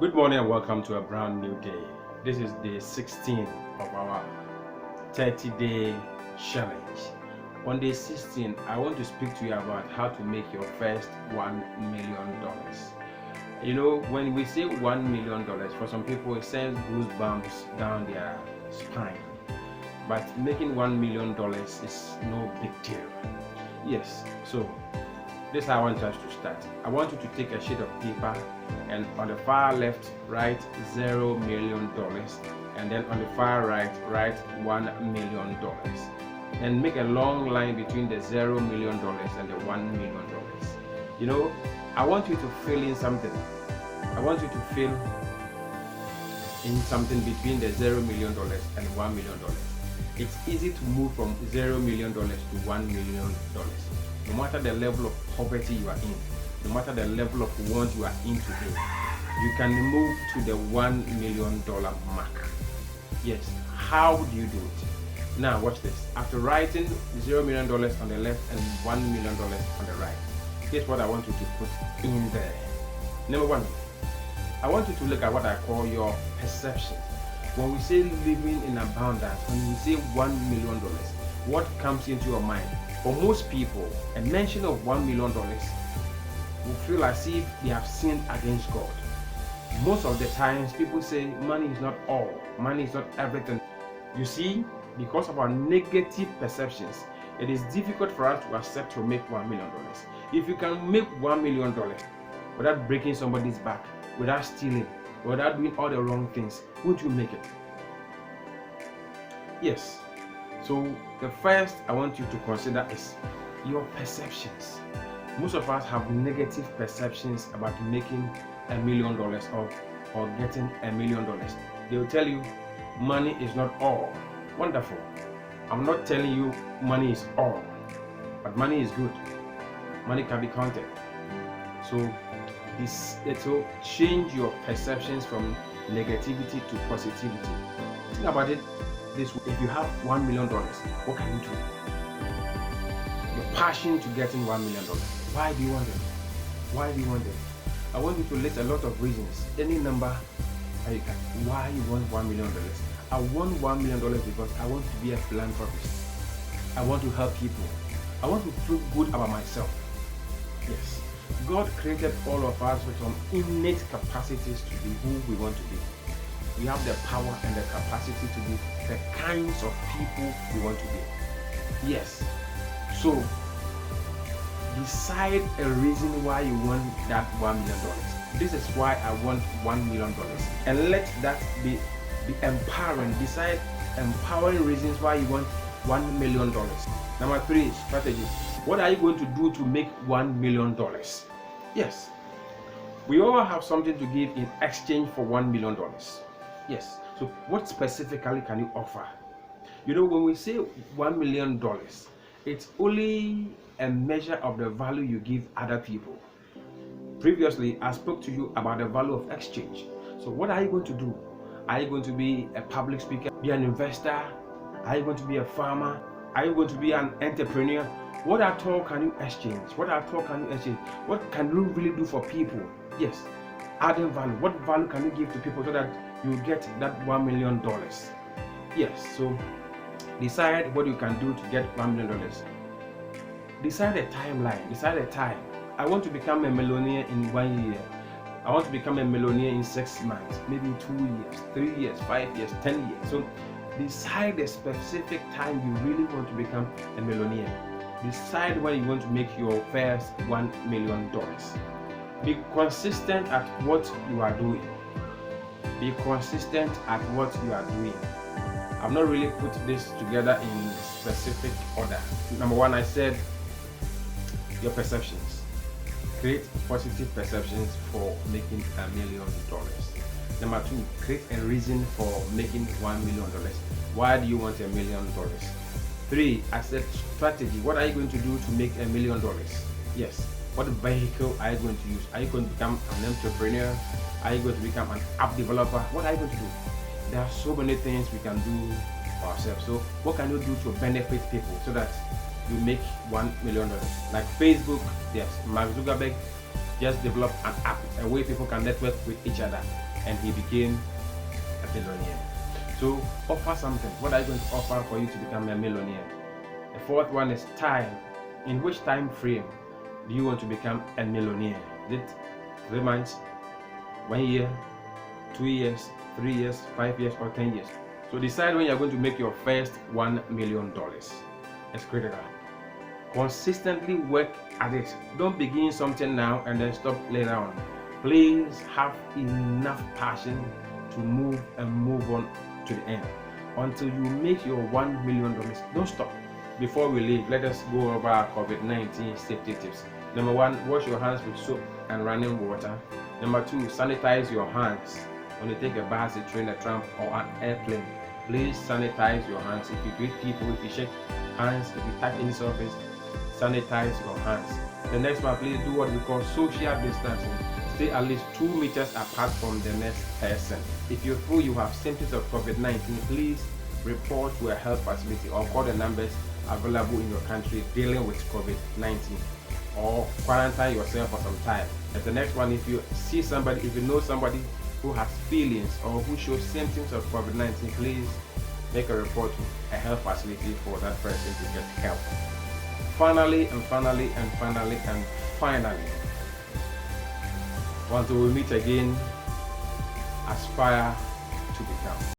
Good morning and welcome to a brand new day. This is day 16 of our 30-day challenge. On day 16, I want to speak to you about how to make your first $1 million. You know, when we say $1 million, for some people it sends goosebumps down their spine. But making $1 million is no big deal. Yes, so this is how I want us to start. I want you to take a sheet of paper and on the far left write $0 million, and then on the far right write $1 million. And make a long line between the $0 million and the $1 million. You know, I want you to fill in something. I want you to fill in something between the $0 million and $1 million. It's easy to move from $0 million to $1 million. No matter the level of poverty you are in, no matter the level of want you are in today, you can move to the $1 million mark. Yes, how do you do it? Now watch this. After writing $0 million on the left and $1 million on the right, here's what I want you to put in there. Number one, I want you to look at what I call your perceptions. When we say living in abundance, when we say $1 million, what comes into your mind? For most people, a mention of $1 million will feel as if they have sinned against God. Most of the times, people say money is not all, money is not everything. You see, because of our negative perceptions, it is difficult for us to accept to make $1 million. If you can make $1 million without breaking somebody's back, without stealing, without doing all the wrong things, would you make it? Yes. So the first I want you to consider is your perceptions. Most of us have negative perceptions about making $1 million or getting $1 million. They will tell you money is not all. Wonderful. I'm not telling you money is all, but money is good. Money can be counted. So change your perceptions from negativity to positivity. Think about it this way. If you have $1 million, what can you do? Your passion to getting $1 million. Why do you want it? Why do you want it? I want you to list a lot of reasons. Any number that you can. Why you want $1 million? I want $1 million because I want to be a philanthropist. I want to help people. I want to feel good about myself. Yes. God created all of us with some innate capacities to be who we want to be. We have the power and the capacity to be the kinds of people we want to be. Yes. So, decide a reason why you want that $1 million. This is why I want $1 million. And let that be empowering. Decide empowering reasons why you want $1 million. Number 3, strategy. What are you going to do to make $1 million? Yes. We all have something to give in exchange for $1 million. Yes. So what specifically can you offer? You know, when we say $1 million, it's only a measure of the value you give other people. Previously, I spoke to you about the value of exchange. So what are you going to do? Are you going to be a public speaker, be an investor? Are you going to be a farmer? Are you going to be an entrepreneur? What at all can you exchange? What at all can you exchange? What can you really do for people? Yes, adding value. What value can you give to people so that you get that $1 million? Yes, so decide what you can do to get $1 million. Decide a timeline. Decide a time. I want to become a millionaire in 1 year. I want to become a millionaire in 6 months, maybe 2 years, 3 years, 5 years, 10 years. So decide a specific time you really want to become a millionaire. Decide when you want to make your first $1 million. Be consistent at what you are doing. Be consistent at what you are doing. I've not really put this together in specific order. Number 1, I said your perceptions. Create positive perceptions for making $1 million. Number 2, create a reason for making $1 million. Why do you want $1 million? 3, I said strategy. What are you going to do to make $1 million? Yes. What vehicle are you going to use? Are you going to become an entrepreneur? Are you going to become an app developer? What are you going to do? There are so many things we can do for ourselves. So what can you do to benefit people so that you make $1 million? Like Facebook, yes, Mark Zuckerberg just developed an app, a way people can network with each other. and he became a billionaire. So offer something. What are you going to offer for you to become a millionaire? The fourth one is time. In which time frame do you want to become a millionaire? Is it 3 months, 1 year, 2 years, 3 years, 5 years, or 10 years? So decide when you're going to make your first $1 million. It's critical. Consistently work at it. Don't begin something now and then stop later on. Please have enough passion to move on to the end until you make your $1 million. Don't stop. Before we leave, let us go over our COVID-19 safety tips. Number 1, wash your hands with soap and running water. Number 2, sanitize your hands. When you take a bath, a train, a tram, or an airplane, please sanitize your hands. If you greet people, if you shake hands, if you touch any surface, sanitize your hands. The next one, please do what we call social distancing. Stay at least 2 meters apart from the next person. If you feel you have symptoms of COVID-19, please report to a health facility or call the numbers available in your country dealing with COVID-19, or quarantine yourself for some time. And the next one, if you know somebody who has feelings or who shows symptoms of COVID-19, please make a report to a health facility for that person to get help. Finally, until we meet again, aspire to become.